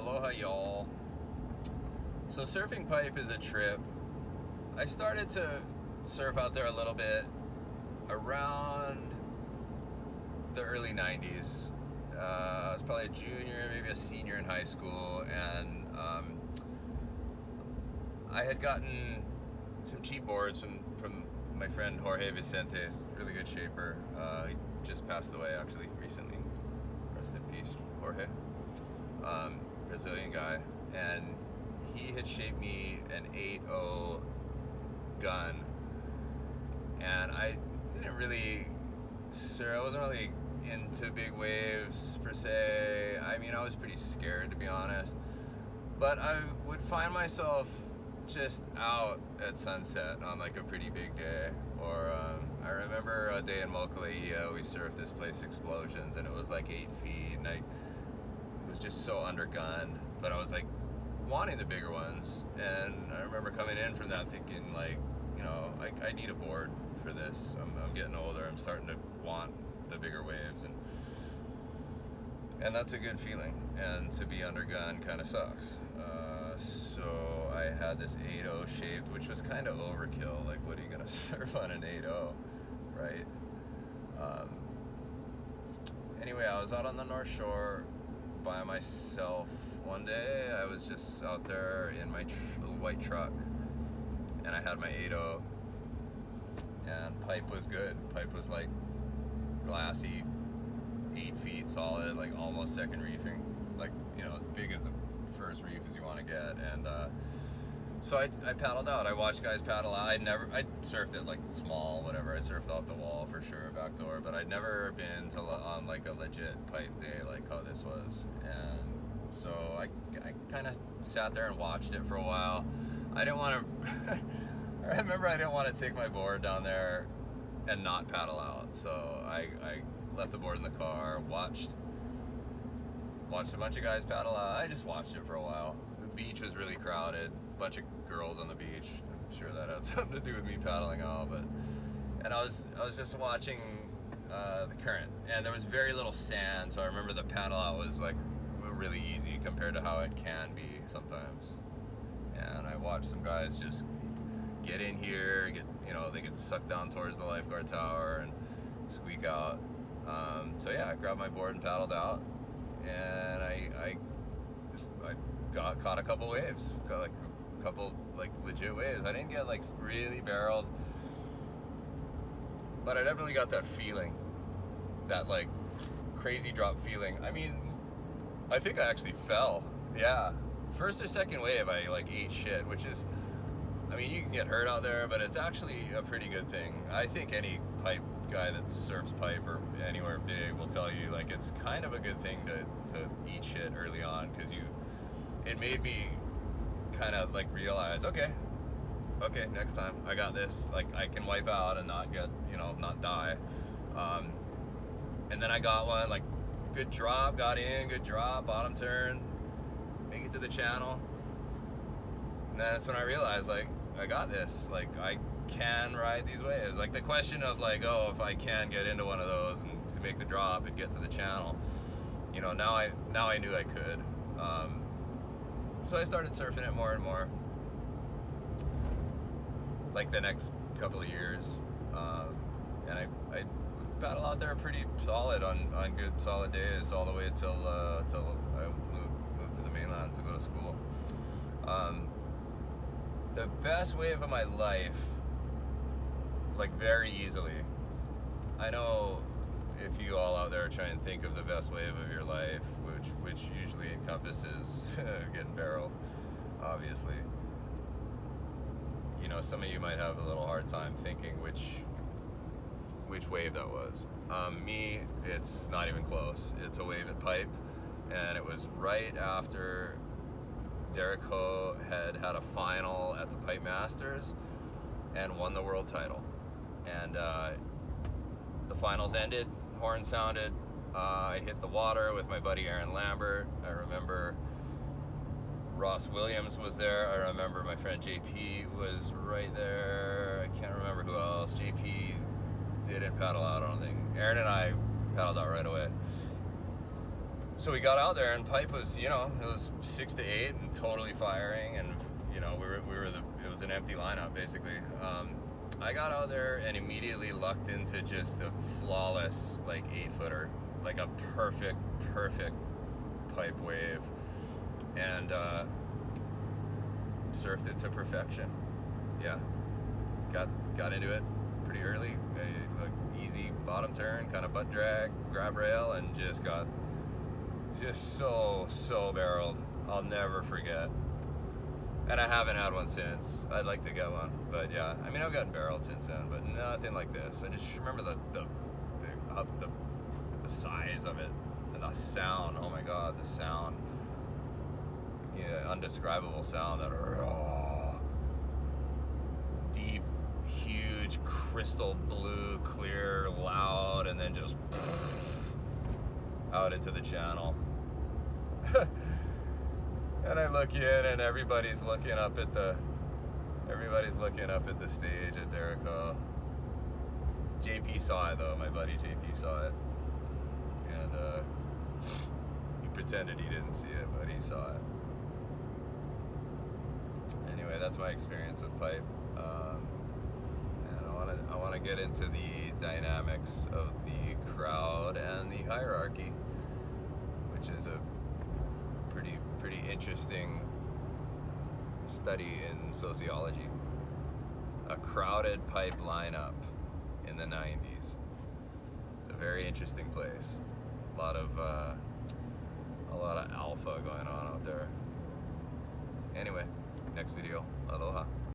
Aloha y'all. So surfing pipe is a trip. I started to surf out there a little bit around the early 90s. I was probably a junior, maybe a senior in high school, and I had gotten some cheap boards from my friend Jorge Vicente, really good shaper. He just passed away actually recently. Rest in peace, Jorge. Brazilian guy, and he had shaped me an 8.0 gun, and I wasn't really into big waves per se. I mean, I was pretty scared, to be honest, but I would find myself just out at sunset on like a pretty big day. Or I remember a day in Mokuleia, we surfed this place Explosions, and it was like 8 feet, and it was just so undergunned, but I was like wanting the bigger ones. And I remember coming in from that thinking, like, you know, I need a board for this. I'm getting older, I'm starting to want the bigger waves, and that's a good feeling, and to be undergun kind of sucks. So I had this 8.0 shaped, which was kind of overkill. Like, what are you gonna surf on an 8.0, right? Anyway, I was out on the North Shore by myself one day. I was just out there in my little white truck, and I had my 8.0, and pipe was good. Pipe was like glassy, 8 feet solid, like almost second reefing, like, you know, as big as a first reef as you want to get. And so I paddled out. I watched guys paddle out. I surfed it like small, whatever. I surfed off the wall for sure, backdoor, but I'd never been on like a legit pipe day like how this was. And so I kind of sat there and watched it for a while. I didn't want to I remember I didn't want to take my board down there and not paddle out, so I left the board in the car, watched a bunch of guys paddle out. I just watched it for a while. The beach was really crowded, a bunch of girls on the beach. I'm sure that had something to do with me paddling out, and I was just watching the current, and there was very little sand, so I remember the paddle out was like really easy compared to how it can be sometimes. And I watched some guys just get in here, they get sucked down towards the lifeguard tower and squeak out. So yeah, I grabbed my board and paddled out, and I caught a couple waves, got like a couple like legit waves. I didn't get like really barreled, but I definitely got that feeling, that like crazy drop feeling. I mean, I think I actually fell. Yeah, first or second wave I like ate shit, which is, I mean, you can get hurt out there, but it's actually a pretty good thing. I think any pipe guy that surfs pipe or anywhere big will tell you, like, it's kind of a good thing to eat shit early on, because it made me kind of like realize, okay, next time I got this. Like, I can wipe out and not get, not die. And then I got one, like, good drop, got in, good drop, bottom turn, make it to the channel. And that's when I realized, like, I got this. Like, I can ride these waves. Like, the question of, like, oh, if I can get into one of those and to make the drop and get to the channel, now I knew I could. So I started surfing it more and more, like, the next couple of years. And I paddle out there pretty solid on good solid days all the way till I moved to the mainland to go to school. The best wave of my life, like, very easily. I know if you all out there try and think of the best wave of your life, which usually encompasses getting barreled, obviously. Some of you might have a little hard time thinking which wave that was. Me, it's not even close. It's a wave at pipe, and it was right after Derek Ho had a final at the Pipe Masters and won the world title. And the finals ended, horn sounded, I hit the water with my buddy Aaron Lambert. I remember Ross Williams was there. I remember my friend JP was right there. I can't remember who else. JP didn't paddle out, I don't think. Aaron and I paddled out right away. So we got out there, and pipe was, you know, it was 6 to 8 and totally firing, and you know, it was an empty lineup basically. I got out there and immediately lucked into just a flawless, like 8-footer, like a perfect pipe wave, and surfed it to perfection. Yeah, got into it pretty early, like easy bottom turn, kind of butt drag, grab rail, and just so barreled. I'll never forget. And I haven't had one since. I'd like to get one, but yeah, I mean, I've gotten barreled since then, but nothing like this. I just remember the size of it and the sound. Oh my God, the sound. Yeah, undescribable sound. That raw, deep, huge, crystal blue, clear, loud, and then just out into the channel. And I look in, and everybody's looking up at the stage at Derico. JP saw it though. My buddy JP saw it, and he pretended he didn't see it, but he saw it. Anyway, that's my experience with pipe, and I want to get into the dynamics of the crowd and the hierarchy, which is a pretty interesting study in sociology. A crowded pipe lineup in the 90s. It's a very interesting place. A lot of alpha going on out there. Anyway, next video. Aloha.